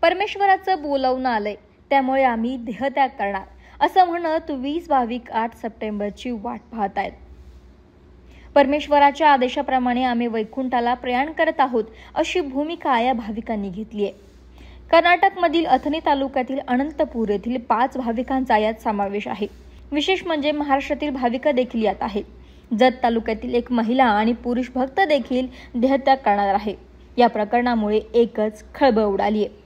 परमेश्वराचं बोलावणं आलंय, त्यामुळे आम्ही देहत्याग करणार असं म्हणत 20 भाविक 8 सप्टेंबरची वाट पाहत आहेत। परमेश्वराच्या आदेशाप्रमाणे आम्ही वैकुंठाला प्रयाण करत आहोत अशी भूमिका या भाविकांनी घेतली आहे। कर्नाटकमधील अथणी तालुक्यातील अनंतपूर येथील 5 भाविकांचा यात समावेश आहे। विशेष म्हणजे महाराष्ट्रातील भाविक देखील यात आहेत। जत तालुक्यातील एक महिला आणि पुरुष भक्त देखील देहत्याग करणार आहे। या प्रकरणामुळे एकच खळबळ उडाली आहे।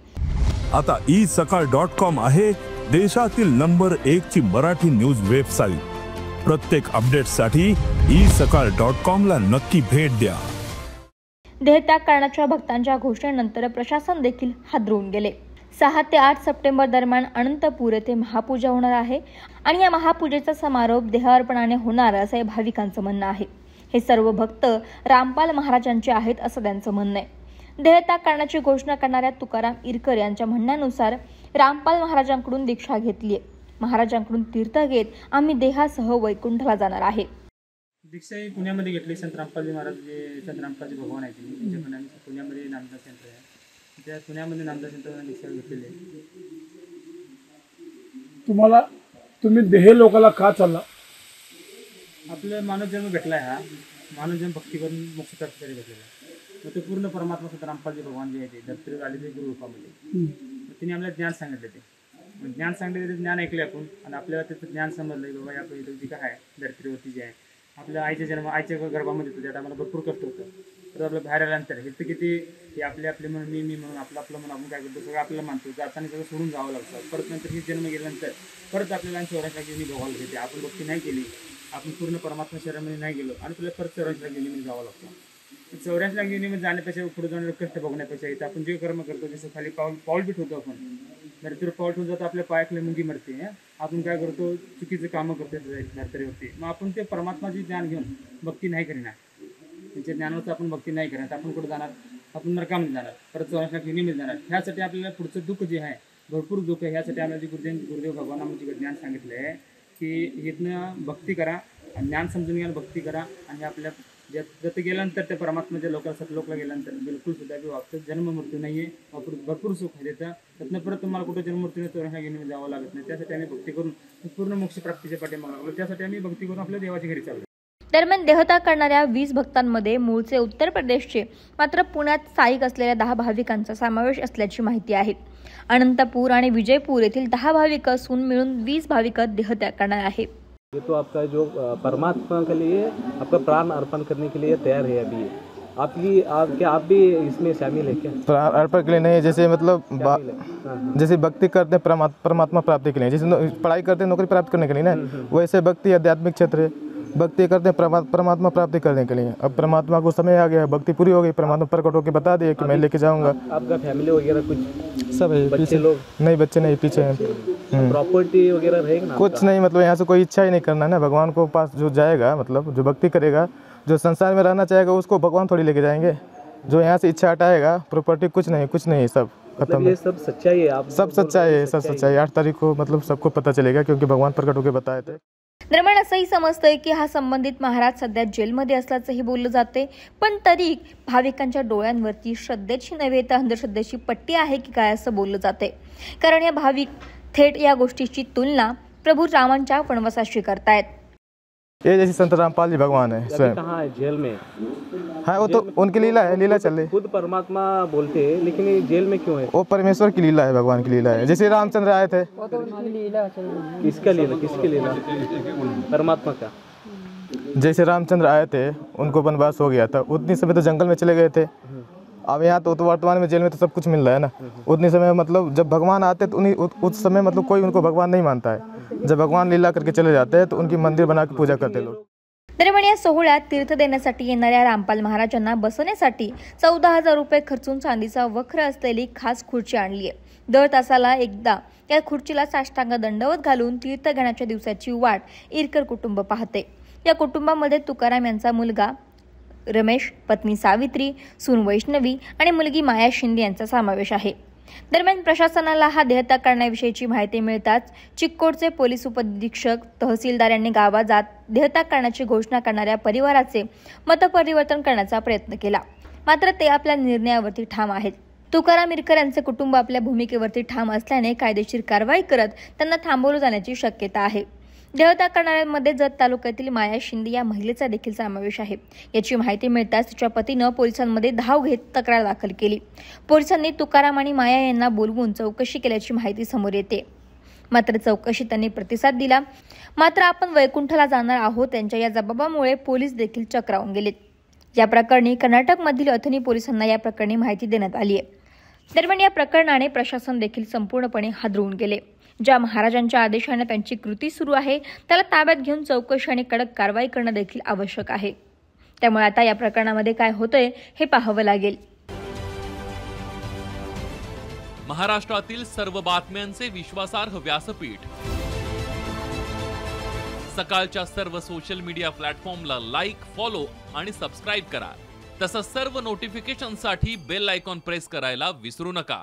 आता isakal.com आहे देशातील नंबर 1 ची मराठी न्यूज वेबसाईट। प्रत्येक अपडेटसाठी isakal.com ला नक्की भेट द्या। देहत्याग करण्याच्या भक्तांच्या घोषणेनंतर प्रशासन देखील हादरून गेले। 6 ते 8 सप्टेंबर दरम्यान अनंतपूर येथे महापूजा होणार आहे आणि या महापूजेचा समारोप देहार्पणाने होणार असं भाविकांचं म्हणणं आहे। हे सर्व भक्त रामपाल महाराजांचे आहेत असं त्यांचं म्हणणं आहे। देहत्याग करण्याची घोषणा करणाऱ्या तुकाराम इरकर यांच्या म्हणण्यानुसार रामपाल महाराजांकडून दीक्षा घेतली आहे। महाराजांकडून तीर्थ घेत आम्ही देहासह वैकुंठाला जाणार आहे। दीक्षा ही पुण्यामध्ये घेतली। संत रामपालजी महाराज जे संत रामपालजी भगवान आहेत त्यांच्याकडून पुण्यामध्ये नामदास सेंटर आहे, त्या पुण्यामध्ये नामदास सेंटरमध्ये दीक्षा घेतलेली आहे। तुम्ही देह लोकाला का चालला? आपलं मानवजन्म भेटला आहे, हा मानवजन्म भक्ती करून मोक्ष प्राप्तीसाठी भेटलेला आहे। मग ते पूर्ण परमात्मा संत रामपालजी भगवान जे आहे ते धर्तीवर आले ते गुरुरूपामध्ये तिने आपल्याला ज्ञान सांगितले। ते ज्ञान सांगितले, ते ज्ञान ऐकले आपण आणि आपल्याला त्याचं ज्ञान समजलं की बाबा या जी काय आहे धर्तीवरती जे आहे आपल्या आईच्या गर्भामध्ये होतं, त्यात आम्हाला भरपूर कष्ट होतं। तर आपलं बाहेर आल्यानंतर हे तर किती हे आपले म्हणून मी म्हणून आपलं म्हणून आपण काय करतो, सगळं आपल्याला मानतो, जाताना सगळं सोडून जावं लागतं। परत नंतर ही जन्म गेल्यानंतर परत आपल्याला 84 घेऊन भोगायला घेते। आपण भक्ती नाही केली, आपण पूर्ण परमात्मा शरीरामध्ये नाही गेलो आणि आपल्याला परत 84 घेऊन जावं लागतं। 84 घेऊन जाण्यापेक्षा पुढे जाऊन कष्ट बघण्यापेक्षा इथं आपण जे कर्म करतो, जसं खाली पाऊल बी ठेवतो आपण, धर्तीवर पाऊल ठेवून जातो, आपल्या पायाखाली मुंगी मरते। आपण काय करतो, चुकीचं कामं करतो धर्तीवरती। मग आपण ते परमात्माचे ज्ञान घेऊन भक्ती नाही करणार, त्यांच्या ज्ञानावरच आपण भक्ती नाही करणार, आपण कुठं जाणार, आपण नरकामध्ये जाणार, परत 84 घेऊन जाणार। ह्यासाठी आपल्याला पुढचं दुःख जे आहे, भरपूर दुःख आहे, ह्यासाठी आम्हाला गुरुदेव भगवान आम्हाला ज्ञान सांगितलं आहे की इथनं भक्ती करा, ज्ञान समजून घ्या, भक्ती करा आणि आपल्या जत गेल्यानंतर त्या परमात्म्याच्या लोकांना सतलोकला गेल्यानंतर बिलकुल सुद्धा बी वापस जन्म मृत्यू नाही आहे, भरपूर सुख आहे त्याचं। त्यातनं परत तुम्हाला कुठं जन्म मृत्यूने 84 घेऊन जावं लागत नाही। त्यासाठी आम्ही भक्ती करून पूर्ण मोक्ष प्राप्तीच्या पाठीमागे लागलो, त्यासाठी आम्ही भक्ती करून आपल्या देवाच्या घरी चाललो। दरम्यान देहत्याग करणाऱ्या 20 भक्तांमध्ये मूळचे उत्तर प्रदेशचे मात्र पुण्यात स्थायिक असलेल्या 10 भाविकांचा समावेश असल्याची माहिती आहे। अनंतपूर आणि विजयपूर येथील 10 भाविक असून मिळून 20 भाविक देहत्याग करणार आहे। ये तो आपका जो परमात्मा के लिए आपका प्राण अर्पण करने के लिए तैयार है अभी। आप भी इसमें शामिल है क्या? प्राण अर्पण के लिए नहीं, जैसे मतलब जैसे भक्ति करते हैं परमात्मा प्राप्ति के लिए, जैसे पढ़ाई करते हैं नौकरी प्राप्त करने के लिए ना, वैसे भक्ति आध्यात्मिक क्षेत्र है, भक्ति करते हैं परमात्मा प्राप्ति करने के लिए। अब परमात्मा को समय आ गया, भक्ति पूरी हो गई, परमात्मा प्रकट होकर बता दिया कि मैं लेके जाऊंगा। आपका फैमिली वगैरह कुछ सब है, बच्चे लोग? नहीं, बच्चे नहीं, पीछे हैं। प्रॉपर्टी वगैरह रहेगा ना? कुछ नहीं, मतलब यहाँ से कोई इच्छा ही नहीं करना ना। भगवान को पास जो जाएगा, मतलब जो भक्ति करेगा, जो संसार में रहना चाहेगा, उसको भगवान थोड़ी लेके जाएंगे। जो यहाँ से इच्छा हटाएगा, प्रॉपर्टी कुछ नहीं, सब मतलब ये सब सच्चाई है। आप सब सच्चाई है, सब सच्चाई। 8 तारीख को मतलब सबको पता चलेगा, क्योंकि भगवान प्रकट होकर बताए थे। दरम्यान असंही समजतंय की हा संबंधित महाराज सध्या जेलमध्ये असल्याचंही बोललं जाते, पण तरी भाविकांच्या डोळ्यांवरती श्रद्धेची नव्हे तर अंधश्रद्धेची पट्टी आहे की काय असं बोललं जाते। कारण या भाविक थेट या गोष्टीची तुलना प्रभू रामांच्या वनवासाशी करतायत। ये जैसे संत रामपाल जी भगवान है, स्वयं कहाँ है? जेल में। हाँ, वो तो उनकी लीला है, लीला चल रही। खुद परमात्मा बोलते हैं, लेकिन ये जेल में क्यों है? वो परमेश्वर की लीला है, भगवान की लीला है। जैसे रामचंद्र आए थे, किसका लीला? किसकी लीला? परमात्मा का। जैसे रामचंद्र आए थे, उनको वनवास हो गया था, उतनी समय तो जंगल में चले गए थे। अब यहाँ तो वर्तमान में जेल में तो सब कुछ मिल रहा है ना। उतनी समय मतलब जब भगवान आते तो उस समय मतलब कोई उनको भगवान नहीं मानता है। जब भगवान लीला करके चले जाते हैं तो उनकी मंदिर बना के पूजा करते लोग। दरम्यान या सोहळ्यात तीर्थ देण्यासाठी येणाऱ्या रामपाल महाराजांना बसवण्यासाठी 14,000 रुपये खर्चून चांदीचा वक्र असलेली खास खुर्ची आणली आहे। दर तासाला एकदा या खुर्चीला साष्टांग दंडवत घालून तीर्थ घेण्याच्या दिवसाची वाट इरकर कुटुंब पाहते। या कुटुंबामध्ये तुकाराम यांचा मुलगा रमेश, पत्नी सावित्री, सून वैष्णवी आणि मुलगी माया शिंदे यांचा समावेश आहे। दरम्यान प्रशासनाला हा देहत्याग करण्याविषयीची माहिती मिळताच चिक्कोडचे पोलीस उपअधीक्षक तहसीलदार यांनी गावात जात देहत्याग करण्याची घोषणा करणाऱ्या परिवाराचे मतपरिवर्तन करण्याचा प्रयत्न केला, मात्र ते आपल्या निर्णयावरती ठाम आहेत। तुकाराम मिरकर यांचे कुटुंब आपल्या भूमिकेवरती ठाम असल्याने कायदेशीर कारवाई करत त्यांना थांबवलं जाण्याची शक्यता आहे. देहत्याग करणाऱ्यांमध्ये जत तालुक्यातील माया शिंदे या महिलेचा देखील समावेश आहे. याची माहिती मिळताच तिच्या पतीनं पोलिसांमध्ये धाव घेत तक्रार दाखल केली. पोलिसांनी तुकाराम आणि माया यांना बोलवून चौकशी केल्याची माहिती समोर येते. मात्र चौकशीत त्यांनी प्रतिसाद दिला. मात्र आपण वैकुंठला जाणार आहोत त्यांच्या या जबाबामुळे पोलीस देखील चक्रावून गेलेत. या प्रकरणी कर्नाटकमधील अथनी पोलिसांना या प्रकरणी माहिती देण्यात आली आहे. दरम्यान या प्रकरणाने प्रशासन देखील संपूर्णपणे हादरवून गेले. ज्या महाराजांच्या आदेशाने त्यांची कृती सुरू आहे त्याला ताब्यात घेऊन चौकशी आणि कडक कारवाई करणं देखील आवश्यक आहे. त्यामुळे आता या प्रकरणामध्ये काय होतंय हे पाहावं लागेल. महाराष्ट्रातील सर्व बातम्यांचे विश्वासार्ह व्यासपीठ सकाळच्या सर्व सोशल मीडिया प्लॅटफॉर्मला लाईक, फॉलो आणि सबस्क्राईब करा. तसंच सर्व नोटिफिकेशनसाठी बेल आयकॉन प्रेस करायला विसरू नका.